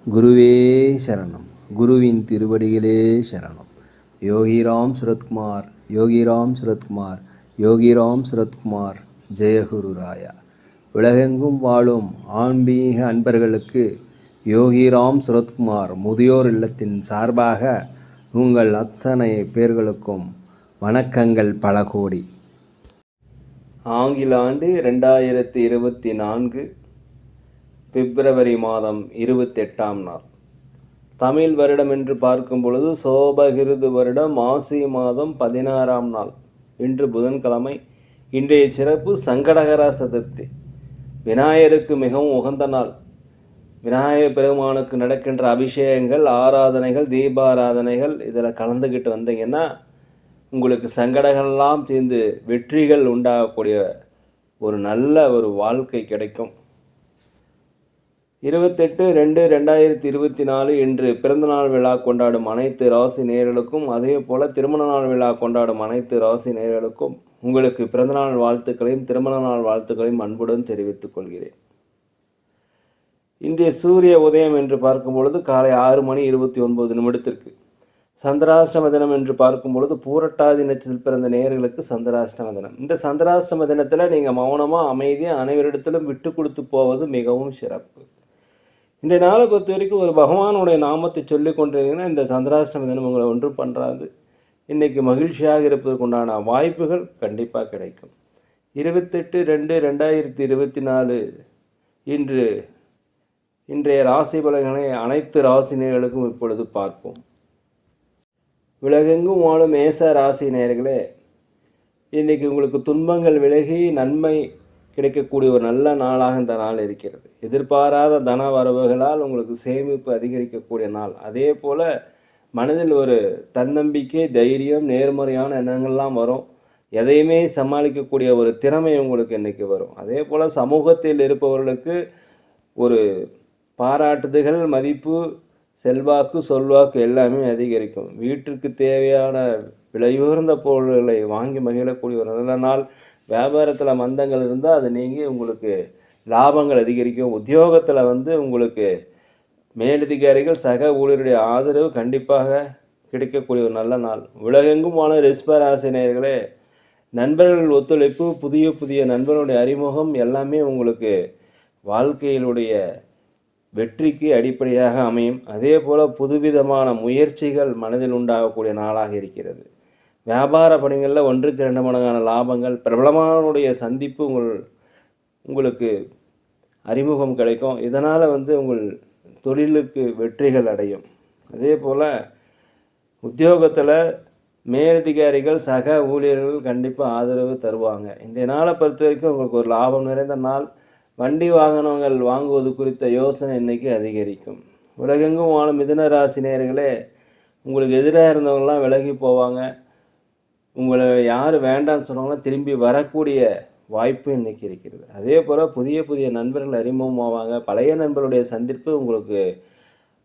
குருவே சரணம். குருவின் திருவடிகளே சரணம். யோகிராம் சுரத்குமார், யோகிராம் சுரத்குமார், யோகிராம் சுரத்குமார். ஜெயகுரு ராயா. உலகெங்கும் வாழும் ஆன்மீக அன்பர்களுக்கு யோகிராம் சுரத்குமார் முதியோர் இல்லத்தின் சார்பாக உங்கள் அத்தனை பேர்களுக்கும் வணக்கங்கள் பல கோடி. ஆங்கில ஆண்டு 2024 பிப்ரவரி மாதம் 28ஆம் நாள். தமிழ் வருடம் என்று பார்க்கும் பொழுது சோபகிருது வருடம் மாசி மாதம் 16ஆம் நாள். இன்று புதன்கிழமை. இன்றைய சிறப்பு சங்கடகர சதுர்த்தி. விநாயகருக்கு மிகவும் உகந்த நாள். விநாயகர் பெருமானுக்கு நடக்கின்ற அபிஷேகங்கள், ஆராதனைகள், தீபாராதனைகள் இதில் கலந்துக்கிட்டு வந்தீங்கன்னா உங்களுக்கு சங்கடங்கள்லாம் தீர்ந்து வெற்றிகள் உண்டாகக்கூடிய ஒரு நல்ல ஒரு வாழ்க்கை கிடைக்கும். 28/2/2024 இன்று பிறந்தநாள் விழா கொண்டாடும் அனைத்து ராசி நேயர்களுக்கும், அதே போல் திருமண நாள் விழா கொண்டாடும் அனைத்து ராசி நேயர்களுக்கும் உங்களுக்கு பிறந்தநாள் வாழ்த்துக்களையும் திருமண நாள் வாழ்த்துக்களையும் அன்புடன் தெரிவித்துக் கொள்கிறேன். இன்றைய சூரிய உதயம் என்று பார்க்கும் பொழுது காலை 6:29 சந்திராஷ்டம தினம் என்று பார்க்கும் பொழுது பூரட்டாதி நட்சத்திரத்தில் பிறந்த நேயர்களுக்கு சந்திராஷ்டம தினம். இந்த சந்திராஷ்டம தினத்தில் நீங்கள் மௌனமாக அமைதியாக அனைவரிடத்திலும் விட்டு கொடுத்து போவது மிகவும் சிறப்பு. இன்றைய நாளை பொறுத்த வரைக்கும் ஒரு பகவானுடைய நாமத்தை சொல்லி கொண்டிருந்தீங்கன்னா இந்த சந்திராஷ்டம தினம் உங்களை ஒன்றும் பண்ணுறாது. இன்றைக்கி மகிழ்ச்சியாக இருப்பதற்குண்டான வாய்ப்புகள் கண்டிப்பாக கிடைக்கும். 28/2/2024 இன்றைய ராசி பலன்களை அனைத்து ராசினியர்களுக்கும் இப்பொழுது பார்ப்போம். உலகெங்கும் வாழும் மேச ராசி நேயர்களே, இன்றைக்கி உங்களுக்கு துன்பங்கள் விலகி நன்மை கிடைக்கக்கூடிய ஒரு நல்ல நாளாக இந்த நாள் இருக்கிறது. எதிர்பாராத தன வரவுகளால் உங்களுக்கு சேமிப்பு அதிகரிக்கக்கூடிய நாள். அதே போல் மனதில் ஒரு தன்னம்பிக்கை, தைரியம், நேர்மறையான எண்ணங்கள்லாம் வரும். எதையுமே சமாளிக்கக்கூடிய ஒரு திறமை உங்களுக்கு இன்றைக்கி வரும். அதே போல் சமூகத்தில் இருப்பவர்களுக்கு ஒரு பாராட்டுதல்கள், மதிப்பு, செல்வாக்கு, சொல்வாக்கு எல்லாமே அதிகரிக்கும். வீட்டிற்கு தேவையான விலையுயர்ந்த பொருள்களை வாங்கி மகிழக்கூடிய ஒரு நல்ல நாள். வியாபாரத்தில் மந்தங்கள் இருந்தால் அது நீங்கி உங்களுக்கு லாபங்கள் அதிகரிக்கும். உத்தியோகத்தில் உங்களுக்கு மேலதிகாரிகள், சக ஊழியருடைய ஆதரவு கண்டிப்பாக கிடைக்கக்கூடிய ஒரு நல்ல நாள். உலகெங்கும் வாழ ரிஷபராசி நேயர்களே, நண்பர்கள் ஒத்துழைப்பு, புதிய புதிய நண்பர்களுடைய அறிமுகம் எல்லாமே உங்களுக்கு வாழ்க்கையிலுடைய வெற்றிக்கு அடிப்படையாக அமையும். அதே போல் புதுவிதமான முயற்சிகள் மனதில் உண்டாகக்கூடிய நாளாக இருக்கிறது. வியாபார பணிகளில் 1க்கு 2 மடங்கான லாபங்கள், பிரபலமானுடைய சந்திப்பு உங்களுக்கு அறிமுகம் கிடைக்கும். இதனால் உங்கள் தொழிலுக்கு வெற்றிகள் அடையும். அதே போல் உத்தியோகத்தில் மேலதிகாரிகள், சக ஊழியர்கள் கண்டிப்பாக ஆதரவு தருவாங்க. இன்றைய நாளை பொறுத்த வரைக்கும் உங்களுக்கு ஒரு லாபம் நிறைந்த நாள். வண்டி வாகனங்கள் வாங்குவது குறித்த யோசனை இன்றைக்கி அதிகரிக்கும். உலகெங்கும் வாழும் மிதுன ராசி நேயர்களே, உங்களுக்கு எதிராக இருந்தவங்களாம் விலகி போவாங்க. உங்களை யார் வேண்டான்னு சொன்னாங்கன்னா திரும்பி வரக்கூடிய வாய்ப்பு இன்றைக்கி இருக்கிறது. அதே போல் புதிய புதிய நண்பர்கள் அறிமுகமாவாங்க. பழைய நண்பர்களுடைய சந்திப்பு உங்களுக்கு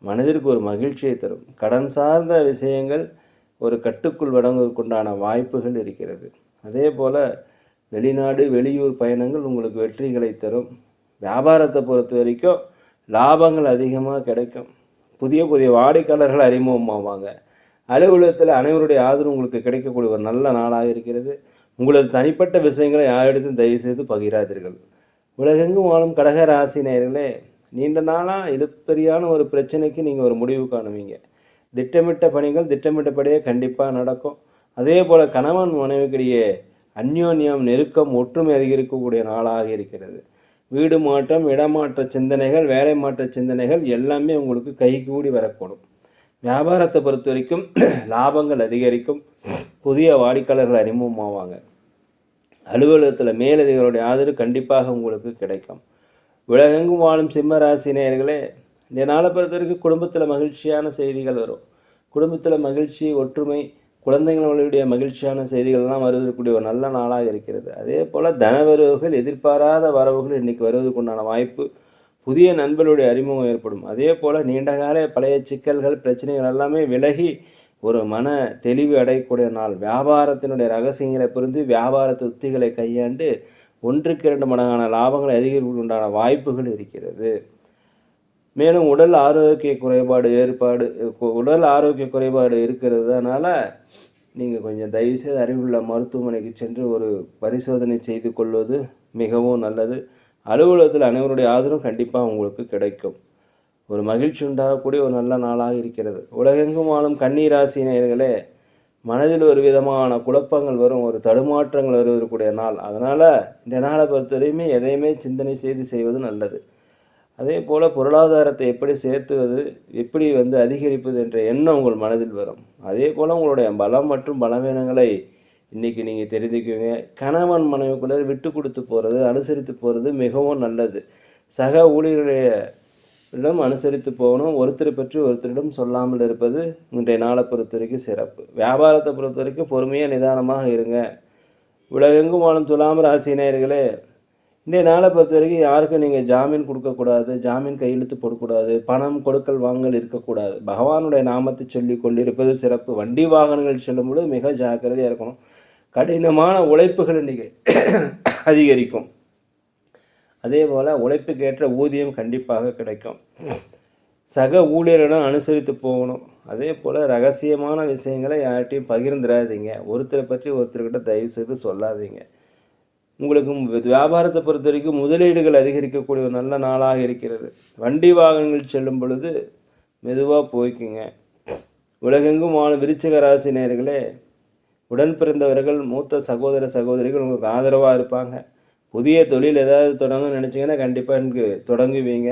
மனதிற்கு ஒரு மகிழ்ச்சியை தரும். கடன் சார்ந்த விஷயங்கள் ஒரு கட்டுக்குள் வழங்குவதற்குண்டான வாய்ப்புகள் இருக்கிறது. அதே போல் வெளிநாடு, வெளியூர் பயணங்கள் உங்களுக்கு வெற்றிகளை தரும். வியாபாரத்தை பொறுத்த வரைக்கும் லாபங்கள் அதிகமாக கிடைக்கும். புதிய புதிய வாடிக்கையாளர்கள் அறிமுகமாவாங்க. அலுவலகத்தில் அனைவருடைய ஆதரவு உங்களுக்கு கிடைக்கக்கூடிய ஒரு நல்ல நாளாக இருக்கிறது. உங்களது தனிப்பட்ட விஷயங்களை யாரிடத்தும் தயவுசெய்து பகிராதீர்கள். உலகெங்கும் வாழும் கடக ராசி நேயர்களே, நீண்ட நாளாக இழுப்பறியான ஒரு பிரச்சனைக்கு நீங்கள் ஒரு முடிவு காணுவீங்க. திட்டமிட்ட பணிகள் திட்டமிட்டபடியே கண்டிப்பாக நடக்கும். அதே போல் கணவன் மனைவிக்கிடையே அந்யோன்யம், நெருக்கம், ஒற்றுமை அதிகரிக்கக்கூடிய நாளாக இருக்கிறது. வீடு மாற்றம், இடமாற்ற சிந்தனைகள், வேலை மாற்ற சிந்தனைகள் எல்லாமே உங்களுக்கு கைகூடி வரக்கூடும். வியாபாரத்தை பொறுத்த வரைக்கும் லாபங்கள் அதிகரிக்கும். புதிய வாடிக்கையாளர்கள் அறிமுகமாவாங்க. அலுவலகத்தில் மேலதிகாரிகளுடைய ஆதரவு கண்டிப்பாக உங்களுக்கு கிடைக்கும். உலகெங்கும் வாழும் சிம்ம ராசி நேயர்களே, இந்த நாளை பொறுத்த வரைக்கும் குடும்பத்தில் மகிழ்ச்சியான செய்திகள் வரும். குடும்பத்தில் மகிழ்ச்சி, ஒற்றுமை, குழந்தைகளுடைய மகிழ்ச்சியான செய்திகள்லாம் வருவதற்குரிய ஒரு நல்ல நாளாக இருக்கிறது. அதே போல் தனவரவுகள், எதிர்பாராத வரவுகள் இன்றைக்கி வருவதற்குண்டான வாய்ப்பு. புதிய நண்பர்களுடைய அறிமுகம் ஏற்படும். அதே போல் நீண்டகால பழைய சிக்கல்கள், பிரச்சனைகள் எல்லாமே விலகி ஒரு மன தெளிவு அடையக்கூடிய நாள். வியாபாரத்தினுடைய ரகசியங்களை புரிந்து வியாபாரத்து உத்திகளை கையாண்டு 1க்கு 2 மடங்கான லாபங்களை அதிகரிப்புக்கு உண்டான வாய்ப்புகள் இருக்கிறது. மேலும் உடல் ஆரோக்கிய குறைபாடு இருக்கிறதுனால நீங்கள் கொஞ்சம் தயவுசெய்து அருகிலுள்ள மருத்துவமனைக்கு சென்று ஒரு பரிசோதனை செய்து கொள்வது மிகவும் நல்லது. அலுவலகத்தில் அனைவருடைய ஆதரவும் கண்டிப்பாக உங்களுக்கு கிடைக்கும். ஒரு மகிழ்ச்சி உண்டாகக்கூடிய ஒரு நல்ல நாளாக இருக்கிறது. உலகெங்கும் வாழும் கன்னி ராசி நேயர்களே, மனதில் ஒரு விதமான குழப்பங்கள் வரும், ஒரு தடுமாற்றங்கள் வருவதற்குரிய நாள். அதனால் இந்த நாளை பொறுத்தவரையுமே எதையுமே சிந்தனை செய்வது நல்லது. அதே போல் பொருளாதாரத்தை எப்படி சேர்த்துவது, எப்படி அதிகரிப்பது என்ற எண்ணம் உங்கள் மனதில் வரும். அதே போல் உங்களுடைய பலம் மற்றும் பலவீனங்களை இன்றைக்கி நீங்கள் தெரிஞ்சுக்குவீங்க. கணவன் மனைவிக்குள்ளே விட்டு கொடுத்து போகிறது, அனுசரித்து போகிறது மிகவும் நல்லது. சக ஊழியர்களிடம் அனுசரித்து போகணும். ஒருத்தரை பற்றி ஒருத்தரிடம் சொல்லாமல் இருப்பது இன்றைய நாளை பொறுத்த வரைக்கும் சிறப்பு. வியாபாரத்தை பொறுத்த வரைக்கும் பொறுமையாக நிதானமாக இருங்க. உலகெங்கும் வாழும் துலாம் ராசி நேயர்களே, இன்றைய நாளை பொறுத்த வரைக்கும் யாருக்கும் நீங்கள் ஜாமீன் கொடுக்கக்கூடாது, ஜாமீன் கையெழுத்து போடக்கூடாது, பணம் கொடுக்கல் வாங்கல் இருக்கக்கூடாது. பகவானுடைய நாமத்தை சொல்லி கொண்டிருப்பது சிறப்பு. வண்டி வாகனங்கள் செல்லும்போது மிக ஜாக்கிரதையாக இருக்கணும். கடினமான உழைப்புகள் இன்றைக்கி அதிகரிக்கும். அதே போல் உழைப்புக்கேற்ற ஊதியம் கண்டிப்பாக கிடைக்கும். சக ஊழியரிடம் அனுசரித்து போகணும். அதே போல் ரகசியமான விஷயங்களை யார்கிட்டையும் பகிர்ந்துடாதீங்க. ஒருத்தரை பற்றி ஒருத்தர்கிட்ட தயவு செய்து சொல்லாதீங்க. உங்களுக்கு வியாபாரத்தை பொறுத்த வரைக்கும் முதலீடுகள் அதிகரிக்கக்கூடிய ஒரு நல்ல நாளாக இருக்கிறது. வண்டி வாகனங்கள் செல்லும் பொழுது மெதுவாக போய்க்குங்க. உலகெங்கும் வாழும் விருச்சிக ராசி நேயர்களே, உடன் பிறந்தவர்கள், மூத்த சகோதர சகோதரிகள் உங்களுக்கு ஆதரவாக இருப்பாங்க. புதிய தொழில் ஏதாவது தொடங்கணும்னு நினச்சிங்கன்னா கண்டிப்பாக எனக்கு தொடங்குவீங்க.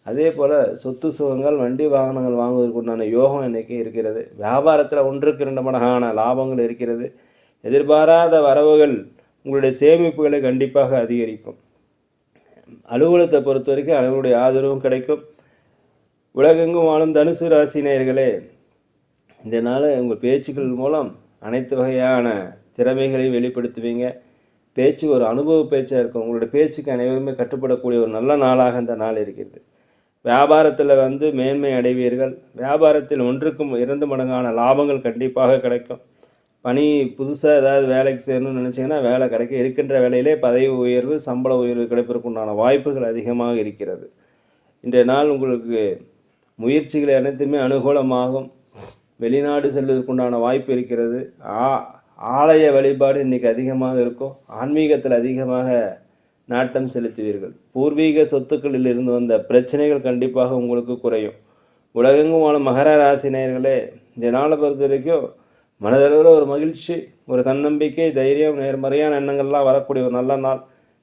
அதே போல் சொத்து சுகங்கள், வண்டி வாகனங்கள் வாங்குவதற்கு உண்டான யோகம் இன்றைக்கி இருக்கிறது. வியாபாரத்தில் 1க்கு 2 மடங்கான லாபங்கள் இருக்கிறது. எதிர்பாராத வரவுகள் உங்களுடைய சேமிப்புகளை கண்டிப்பாக அதிகரிக்கும். அலுவலகத்தை பொறுத்த வரைக்கும் அனைவருடைய ஆதரவும் கிடைக்கும். உலகெங்கும் வாழும் தனுசு ராசி நேயர்களே, இந்த நாள் உங்கள் பேச்சுக்கள் மூலம் அனைத்து வகையான திறமைகளை வெளிப்படுத்துவீங்க. பேச்சு ஒரு அனுபவ பேச்சாக இருக்கும். உங்களுடைய பேச்சுக்கு அனைவருமே கட்டுப்படக்கூடிய ஒரு நல்ல நாளாக இந்த நாள் இருக்கிறது. வியாபாரத்தில் மேன்மை அடைவீர்கள். வியாபாரத்தில் 1க்கு 2 மடங்கான லாபங்கள் கண்டிப்பாக கிடைக்கும். பணி புதுசாக ஏதாவது வேலைக்கு சேரணும்னு நினச்சிங்கன்னா வேலை கிடைக்க, இருக்கின்ற வேலையிலே பதவி உயர்வு, சம்பள உயர்வு கிடைப்பதற்குண்டான வாய்ப்புகள் அதிகமாக இருக்கிறது. இன்றைய நாள் உங்களுக்கு முயற்சிகள் அனைத்துமே அனுகூலமாகும். வெளிநாடு செல்வதற்குண்டான வாய்ப்பு இருக்கிறது. ஆலய வழிபாடு இன்றைக்கி அதிகமாக இருக்கும். ஆன்மீகத்தில் அதிகமாக நாட்டம் செலுத்துவீர்கள். பூர்வீக சொத்துக்களில் இருந்து வந்த பிரச்சனைகள் கண்டிப்பாக உங்களுக்கு குறையும். உலகெங்கும் வாழும் மகர ராசி நேயர்களே, இந்த நாளை பொறுத்த வரைக்கும் மனதளவில் ஒரு மகிழ்ச்சி, ஒரு தன்னம்பிக்கை, தைரியம், நேர்மறையான எண்ணங்கள்லாம் வரக்கூடிய ஒரு நல்ல நாள்.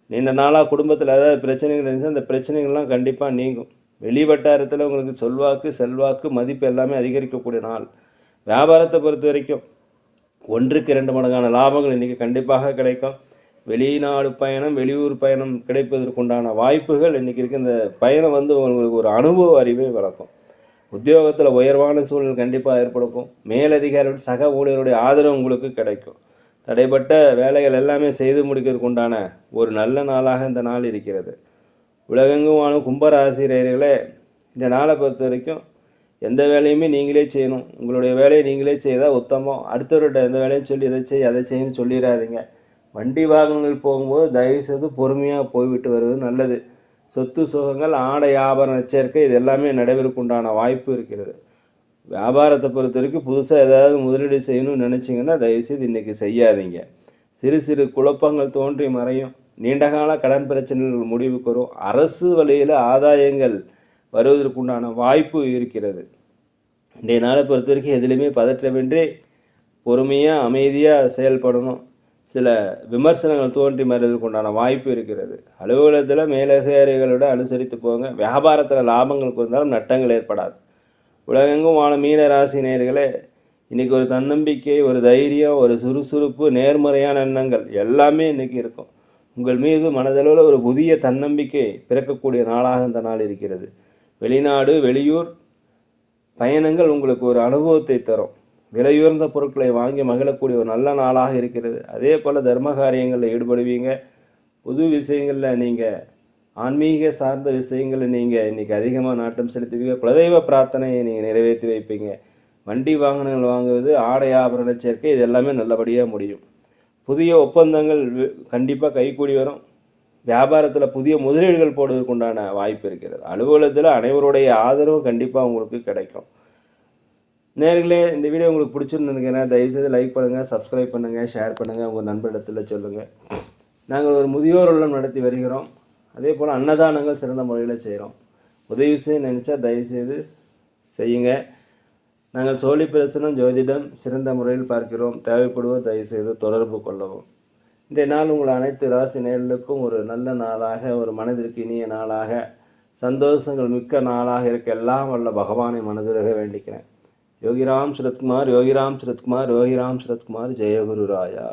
நீண்ட நாளாக குடும்பத்தில் ஏதாவது பிரச்சனைகள் இருந்துச்சு, அந்த பிரச்சனைகள்லாம் கண்டிப்பாக நீங்கும். வெளி வட்டாரத்தில் உங்களுக்கு சொல்வாக்கு, செல்வாக்கு, மதிப்பு எல்லாமே அதிகரிக்கக்கூடிய நாள். வியாபாரத்தை பொறுத்த வரைக்கும் 1க்கு 2 மடங்கான லாபங்கள் இன்றைக்கி கண்டிப்பாக கிடைக்கும். வெளிநாடு பயணம், வெளியூர் பயணம் கிடைப்பதற்குண்டான வாய்ப்புகள் இன்றைக்கி இருக்குது. இந்த பயணம் உங்களுக்கு ஒரு அனுபவ அறிவை வளர்க்கும். உத்தியோகத்தில் உயர்வான சூழல் கண்டிப்பாக ஏற்படுக்கும். மேலதிகாரிகள், சக ஊழியருடைய ஆதரவு உங்களுக்கு கிடைக்கும். தடைப்பட்ட வேலைகள் எல்லாமே செய்து முடிக்கிறதுக்கு உண்டான ஒரு நல்ல நாளாக இந்த நாள் இருக்கிறது. உலகெங்கும் வாழும் கும்பராசிரியர்களே, இந்த நாளை பொறுத்த வரைக்கும் எந்த வேலையுமே நீங்களே செய்யணும். உங்களுடைய வேலையை நீங்களே செய்தால் உத்தமம். அடுத்தவர்கிட்ட எந்த வேலையும் சொல்லி அதை செய்யணும்னு சொல்லிடாதீங்க. வண்டி வாகனங்கள் போகும்போது தயவுசெய்து பொறுமையாக போய்விட்டு வருவது நல்லது. சொத்து சுகங்கள், ஆடை ஆபரண சேர்க்கை இது எல்லாமே நடைபெறக்கு உண்டான வாய்ப்பு இருக்கிறது. வியாபாரத்தை பொறுத்த வரைக்கும் புதுசாக ஏதாவது முதலீடு செய்யணும்னு நினச்சிங்கன்னா தயவுசெய்து இன்றைக்கி செய்யாதீங்க. சிறு சிறு குழப்பங்கள் தோன்றி மறையும். நீண்டகால கடன் பிரச்சனைகள் முடிவுக்கு வரும். அரசு வழியில் ஆதாயங்கள் வருவதற்குண்டான வாய்ப்பு இருக்கிறது. இன்றைய நாளை பொறுத்த வரைக்கும் எதுலேயுமே பதற்றமின்றி பொறுமையாக அமைதியாக செயல்படணும். சில விமர்சனங்கள் தோன்றி மறைவதற்கு உண்டான வாய்ப்பு இருக்கிறது. அலுவலகத்தில் மேலதிகாரிகளோட அனுசரித்து போங்க. வியாபாரத்தில் லாபங்கள் இருந்தாலும் நட்டங்கள் ஏற்படாது. உலகெங்கும் வாழும் மீன ராசி நேயர்களே, இன்றைக்கி ஒரு தன்னம்பிக்கை, ஒரு தைரியம், ஒரு சுறுசுறுப்பு, நேர்மறையான எண்ணங்கள் எல்லாமே இன்றைக்கி இருக்கும். உங்கள் மீது மனதளவில் ஒரு புதிய தன்னம்பிக்கை பிறக்கக்கூடிய நாளாக இந்த நாள் இருக்கிறது. வெளிநாடு, வெளியூர் பயணங்கள் உங்களுக்கு ஒரு அனுபவத்தை தரும். விலையுயர்ந்த பொருட்களை வாங்கி மகிழக்கூடிய ஒரு நல்ல நாளாக இருக்கிறது. அதே போல் தர்ம காரியங்களில் ஈடுபடுவீங்க. புது விஷயங்களில் நீங்கள் ஆன்மீக சார்ந்த விஷயங்களில் நீங்கள் இன்றைக்கி அதிகமாக நாட்டம் செலுத்துவீங்க. குலதெய்வ பிரார்த்தனையை நீங்கள் நிறைவேற்றி வைப்பீங்க. வண்டி வாகனங்கள் வாங்குவது, ஆடை ஆபரண சேர்க்கை இது எல்லாமே நல்லபடியாக முடியும். புதிய ஒப்பந்தங்கள் கண்டிப்பாக கைகூடி வரும். வியாபாரத்தில் புதிய முதலீடுகள் போடுவதற்கு உண்டான வாய்ப்பு இருக்கிறது. அலுவலகத்தில் அனைவருடைய ஆதரவும் கண்டிப்பாக உங்களுக்கு கிடைக்கும். நேர்களே, இந்த வீடியோ உங்களுக்கு பிடிச்சிருந்துருக்கேன்னா தயவுசெய்து லைக் பண்ணுங்கள், சப்ஸ்கிரைப் பண்ணுங்கள், ஷேர் பண்ணுங்கள், உங்கள் நண்பரிடத்தில் சொல்லுங்கள். நாங்கள் ஒரு முதியோர் இல்லம் நடத்தி வருகிறோம். அதே போல் அன்னதானங்கள் சிறந்த முறையில் செய்கிறோம். உதவி செய்ய நினச்சா தயவுசெய்து செய்யுங்க. நாங்கள் சோழி பிரசனம் ஜோதிடம் சிறந்த முறையில் பார்க்கிறோம். தேவைப்படுவோர் தயவுசெய்து தொடர்பு கொள்ளவும். இன்றைய நாள் உங்கள் அனைத்து ராசி நேயர்களுக்கும் ஒரு நல்ல நாளாக, ஒரு மனதிற்கு இனிய நாளாக, சந்தோஷங்கள் மிக்க நாளாக இருக்க எல்லாம் வல்ல பகவானை மனதிலாக வேண்டிக்கிறேன். யோகிராம் சுரத்குமார், யோகிராம் சுரத்குமார், யோகிராம் சுரத்குமார், ஜெயகுரு ராயா.